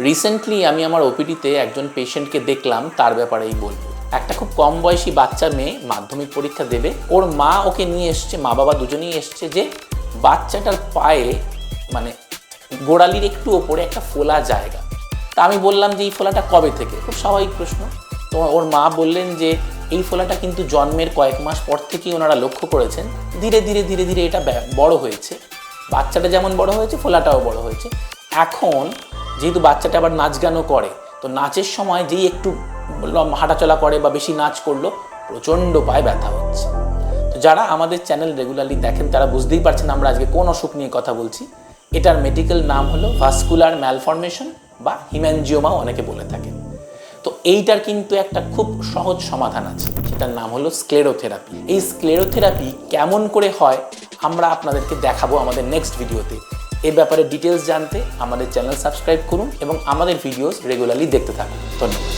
Recently আমি আমার ওপিডিতে একজন পেশেন্টকে দেখলাম, তার ব্যাপারেই বলবো। একটা খুব কম বয়সী বাচ্চা মেয়ে মাধ্যমিক পরীক্ষা দেবে, ওর মা ওকে নিয়ে এসছে, মা বাবা দুজনেই এসছে, যে বাচ্চাটার পায়ে মানে গোড়ালির একটু ওপরে একটা ফোলা জায়গা। তা আমি বললাম যে এই ফোলাটা কবে থেকে? খুব স্বাভাবিক প্রশ্ন। তো ওর মা বললেন যে এই ফোলাটা কিন্তু জন্মের কয়েক মাস পর থেকেই ওনারা লক্ষ্য করেছেন, ধীরে ধীরে ধীরে ধীরে এটা বড় হয়েছে। বাচ্চাটা যেমন বড় হয়েছে, ফোলাটাও বড় হয়েছে। এখন যেহেতু বাচ্চাটা আবার নাচ গানও করে, তো নাচের সময় যেই একটু হাঁটাচলা করে বা বেশি নাচ করলো, প্রচণ্ড পায়ে ব্যথা হচ্ছে। তো যারা আমাদের চ্যানেল রেগুলারলি দেখেন তারা বুঝতেই পারছেন আমরা আজকে কোন অসুখ নিয়ে কথা বলছি। এটার মেডিকেল নাম হলো ভাস্কুলার ম্যালফরমেশন বা হিম্যানজিওমা অনেকে বলে থাকেন। তো এইটার কিন্তু একটা খুব সহজ সমাধান আছে, সেটার নাম হলো স্ক্লেরোথেরাপি। এই স্ক্লেরোথেরাপি কেমন করে হয় আমরা আপনাদেরকে দেখাবো আমাদের নেক্সট ভিডিওতে। এ ব্যাপারে ডিটেলস জানতে আমাদের চ্যানেল সাবস্ক্রাইব করুন এবং আমাদের ভিডিওস রেগুলারলি দেখতে থাকুন। ধন্যবাদ।